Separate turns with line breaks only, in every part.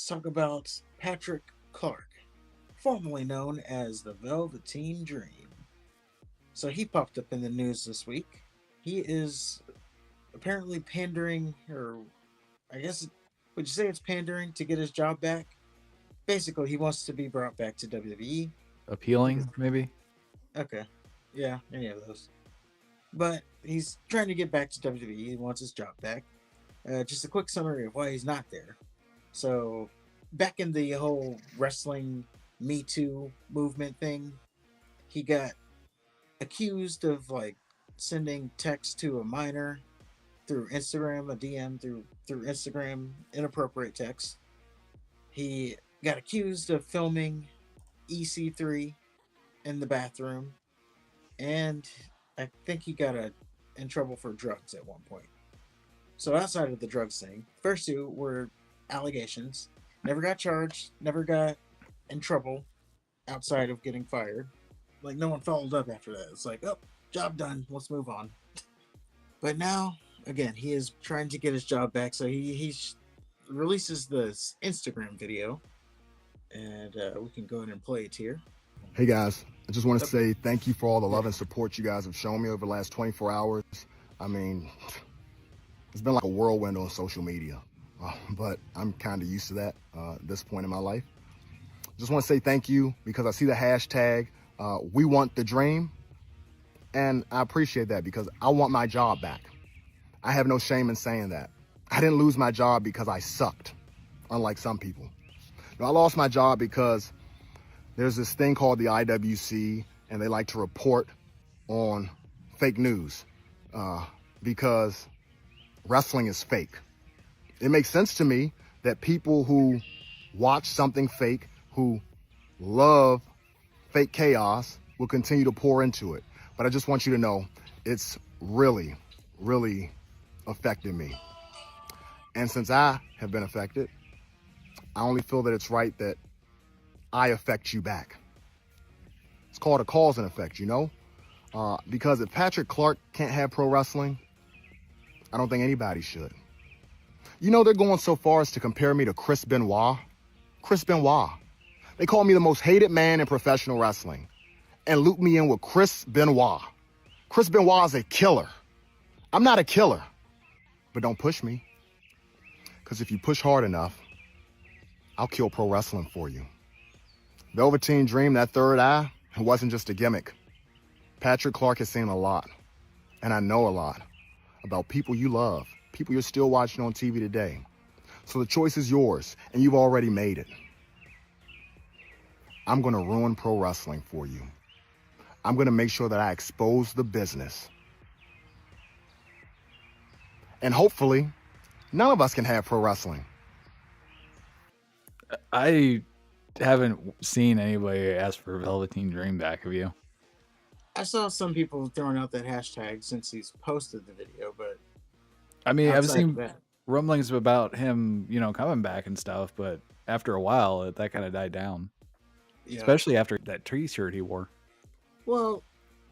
Let's talk about Patrick Clark, formerly known as the Velveteen Dream. So he popped up in the news this week. He is apparently pandering, or I guess, would you say it's pandering to get his job back? Basically, he wants to be brought back to WWE because,
Appealing, maybe.
okay, yeah, any of those. But he's trying to get back to WWE. He wants his job back. Just a quick summary of why he's not there. So, back in the whole wrestling Me Too movement thing, he got accused of like sending text to a minor through Instagram, a DM through Instagram, inappropriate text. He got accused of filming EC3 in the bathroom, and I think he got in trouble for drugs at one point. So outside of the drugs thing, first two were allegations. Never got charged, never got in trouble outside of getting fired. Like no one followed up after that. It's like, oh, job done. Let's move on. But now, again, he is trying to get his job back. So he releases this Instagram video, and we can go ahead and play it here.
Hey guys, I just want to
Oh,
say thank you for all the love and support you guys have shown me over the last 24 hours. I mean, it's been like a whirlwind on social media, but I'm kind of used to that at this point in my life. Just want to say thank you because I see the hashtag, we want the dream, and I appreciate that because I want my job back. I have no shame in saying that. I didn't lose my job because I sucked, unlike some people. No, I lost my job because there's this thing called the IWC, and they like to report on fake news because wrestling is fake. It makes sense to me that people who watch something fake, who love fake chaos, will continue to pour into it. But I just want you to know it's really, really affected me. And since I have been affected, I only feel that it's right that I affect you back. It's called a cause and effect, you know? Because if Patrick Clark can't have pro wrestling, I don't think anybody should. You know, they're going so far as to compare me to Chris Benoit. Chris Benoit. They call me the most hated man in professional wrestling and loop me in with Chris Benoit. Chris Benoit is a killer. I'm not a killer, but don't push me. Because if you push hard enough, I'll kill pro wrestling for you. Velveteen Dream, that third eye, it wasn't just a gimmick. Patrick Clark has seen a lot, and I know a lot, about people you love, people you're still watching on TV today. So the choice is yours, and you've already made it. I'm gonna ruin pro wrestling for you. I'm gonna make sure that I expose the business. And hopefully, none of us can have pro wrestling.
I haven't seen anybody ask for Velveteen Dream back. Have you?
I saw some people throwing out that hashtag since he's posted the video, but
I mean, I've
outside of
seen
that,
rumblings about him, coming back and stuff, but after a while, that kind of died down.
yeah.
Especially after that T-shirt he wore.
Well,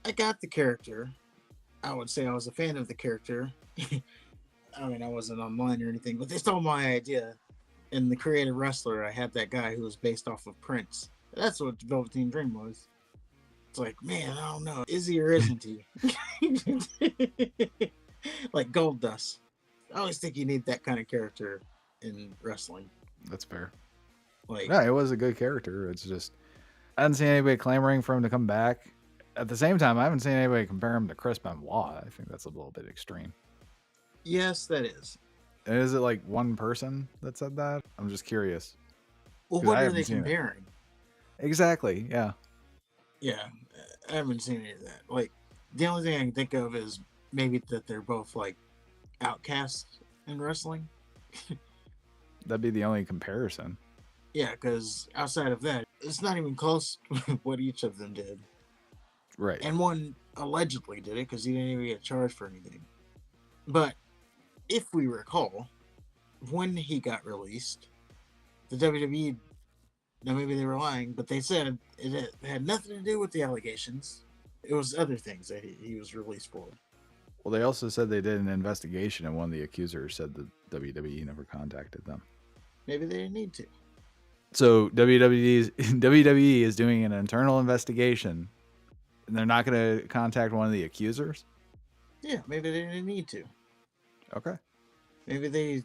I got the character. I would say I was a fan of the character. I mean, I wasn't online or anything, but they stole my idea. In the creative wrestler, I had that guy who was based off of Prince. That's what Velveteen Dream was. It's like, man, I don't know, is he or isn't he? Like Gold Dust. I always think you need that kind of character in wrestling.
That's fair.
Like,
Yeah, it was a good character. It's just I haven't seen anybody clamoring for him to come back. At the same time, I haven't seen anybody compare him to Chris Benoit. I think that's a little bit extreme.
yes, that is.
And is it like one person that said that? I'm just curious
Well,
because
what
I
are
haven't
they
seen it.
comparing?
Exactly. Yeah.
Yeah, I haven't seen any of that. Like, the only thing I can think of is maybe that they're both like outcasts in wrestling.
That'd be the only comparison.
Yeah, because outside of that, it's not even close what each of them did.
Right.
And one allegedly did it because he didn't even get charged for anything. But if we recall, when he got released, the WWE, now maybe they were lying, but they said it had nothing to do with the allegations. It was other things that he was released for.
Well, they also said they did an investigation, and one of the accusers said the WWE never contacted them.
Maybe they didn't need to.
So WWE is doing an internal investigation, and they're not going to contact one of the accusers.
Yeah, maybe they didn't need to.
Okay.
Maybe they.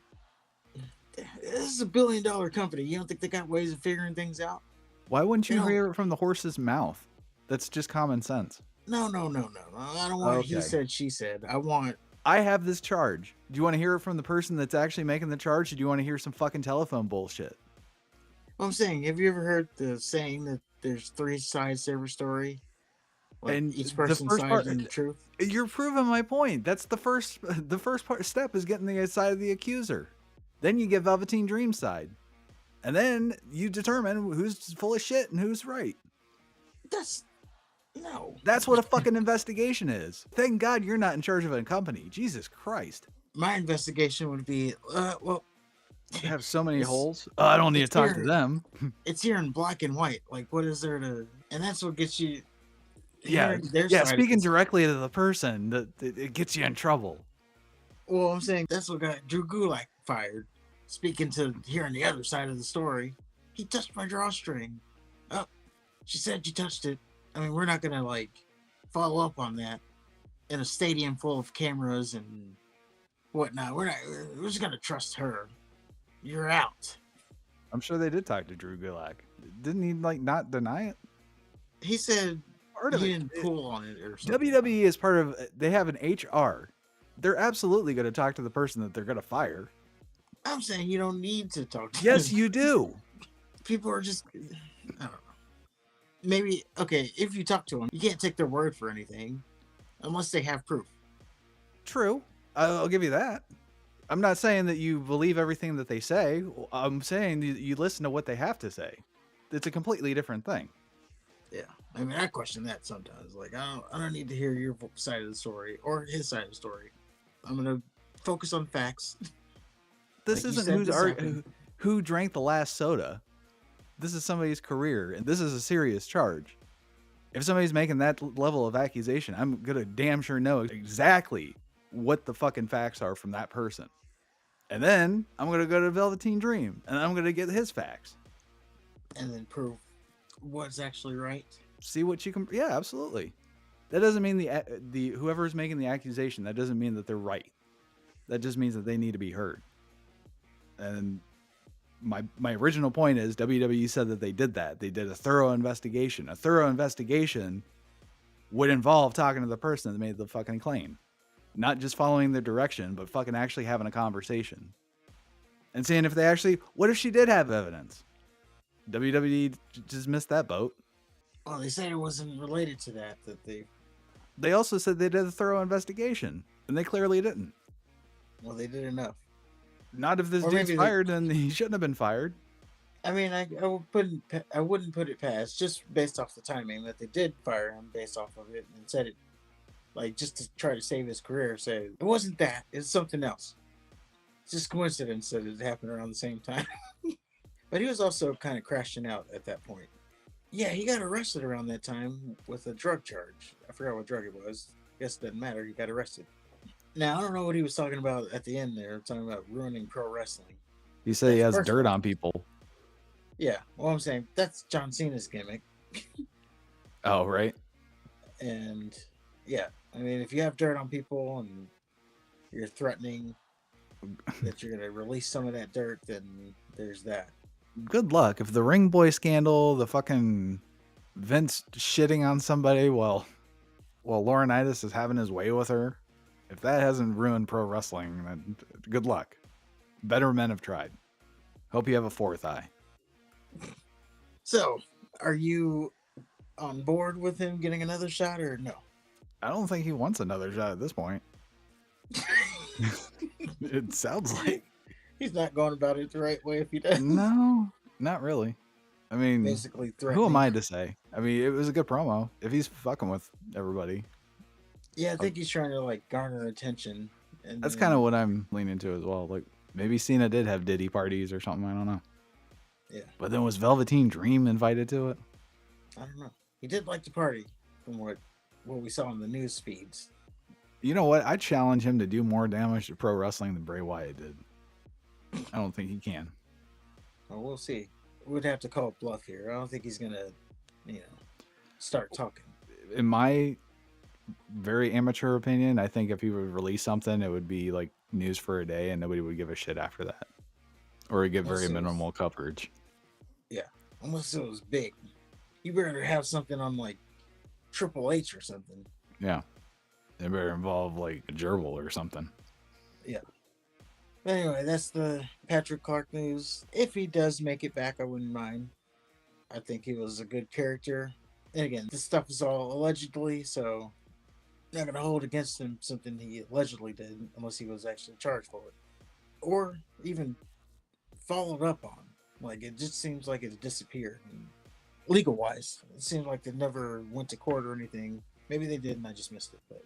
This is $1 billion company. You don't think they got ways of figuring things out?
Why wouldn't you
They don't-
hear it from the horse's mouth? That's just common sense.
No. I don't want he
Okay.
said, she said. I want.
I have this charge. Do you want to hear it from the person that's actually making the charge, or do you want to hear some fucking telephone bullshit?
Well, I'm saying, have you ever heard the saying that there's 3 sides to every story? Like
And
each
the
person's
first
side
part-
in the truth?
You're proving my point. That's the first step is getting the side of the accuser. Then you get Velveteen Dream's side. And then you determine who's full of shit and who's right.
No.
That's what a fucking investigation is. Thank God you're not in charge of a company. Jesus Christ.
My investigation would be, well,
You have so many
It's-
holes. Oh, I don't need to
it's
talk to
here.
them.
it's here in black and white. Like, what is there to? And that's what gets you.
Yeah,
hearing their
yeah.
side of
Speaking
this.
directly to the person, that it gets you in trouble.
Well, I'm saying that's what got Drew Gulak fired. Speaking to hearing the other side of the story, he touched my drawstring. Oh, she said you touched it. I mean, we're not gonna like follow up on that in a stadium full of cameras and whatnot. We're just gonna trust her. You're out.
I'm sure they did talk to Drew Gulak. Didn't he like not deny it?
He said
Part of
he
it.
didn't pull on it or something.
WWE is part of. They have an HR. They're absolutely going to talk to the person that they're going to fire.
I'm saying you don't need to talk to
Yes,
them.
you do.
People are just, I don't know. Maybe, okay, if you talk to them, you can't take their word for anything unless they have proof.
True. I'll give you that. I'm not saying that you believe everything that they say. I'm saying you listen to what they have to say. It's a completely different thing.
Yeah. I mean, I question that sometimes. Like, I don't need to hear your side of the story or his side of the story. I'm going to focus on facts.
This
Like you
isn't
said, this happened.
who drank the last soda. This is somebody's career, and this is a serious charge. If somebody's making that level of accusation, I'm gonna damn sure know exactly what the fucking facts are from that person. And then I'm gonna go to Velveteen Dream, and I'm gonna get his facts.
And then prove what's actually right.
See what you can. Yeah, absolutely. That doesn't mean the whoever's making the accusation. That doesn't mean that they're right. That just means that they need to be heard. And my original point is WWE said that they did that. They did a thorough investigation. A thorough investigation would involve talking to the person that made the fucking claim. Not just following their direction, but fucking actually having a conversation. And seeing if they actually, what if she did have evidence? WWE just missed that boat.
Well, they said it wasn't related to that
They also said they did a thorough investigation, and they clearly didn't.
well, they did enough.
Not if this
Or
dude's
maybe
fired, then he shouldn't have been fired.
I mean, I wouldn't put it past, just based off the timing, that they did fire him based off of it and said it, like, just to try to save his career. Say it wasn't that; it's something else. It's just coincidence that it happened around the same time. But he was also kind of crashing out at that point. Yeah, he got arrested around that time with a drug charge. I forgot what drug it was. Guess it doesn't matter. He got arrested. Now I don't know what he was talking about at the end there, talking about ruining pro wrestling.
He said he has
First
dirt
one.
on people.
Yeah, well, I'm saying that's John Cena's gimmick.
Oh, right.
And yeah, I mean, if you have dirt on people and you're threatening that you're going to release some of that dirt, then there's that.
Good luck. If the Ring Boy scandal, the fucking Vince shitting on somebody while Laurinaitis is having his way with her, if that hasn't ruined pro wrestling, then good luck. Better men have tried. Hope you have a fourth eye.
So, are you on board with him getting another shot or no?
I don't think he wants another shot at this point. It sounds like.
He's not going about it the right way if he does.
No, not really. I mean,
Basically threatening.
who am I to say? I mean, it was a good promo. If he's fucking with everybody,
Yeah, I think he's trying to like garner attention. And
that's
then-
kind of what I'm leaning to as well. Like maybe Cena did have Diddy parties or something. I don't know.
Yeah,
But then was Velveteen Dream invited to it?
I don't know. He did like to party, from what we saw in the news feeds.
You know what? I challenge him to do more damage to pro wrestling than Bray Wyatt did. I don't think he can.
Well, we'll see. We'd have to call bluff here. I don't think he's gonna, you know, start talking.
In my very amateur opinion, I think if he would release something, it would be like news for a day, and nobody would give a shit after that, or he'd get very
Unless it was,
minimal coverage.
yeah, unless it was big. You better have something on like Triple H or something.
Yeah, it better involve like a gerbil or something.
Yeah. But anyway, that's the Patrick Clark news. If he does make it back, I wouldn't mind. I think he was a good character. And again, this stuff is all allegedly, so not gonna hold against him something he allegedly did unless he was actually charged for it. Or even followed up on. Like it just seems like it disappeared. And legal wise, it seems like they never went to court or anything. Maybe they did and I just missed it, but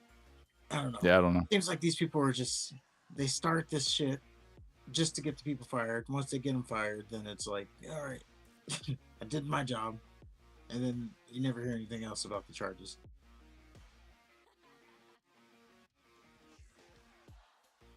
I don't know.
Yeah, I don't know.
Seems like these people are just they start this shit just to get the people fired. Once they get them fired, then it's like, all right, I did my job, and then you never hear anything else about the charges.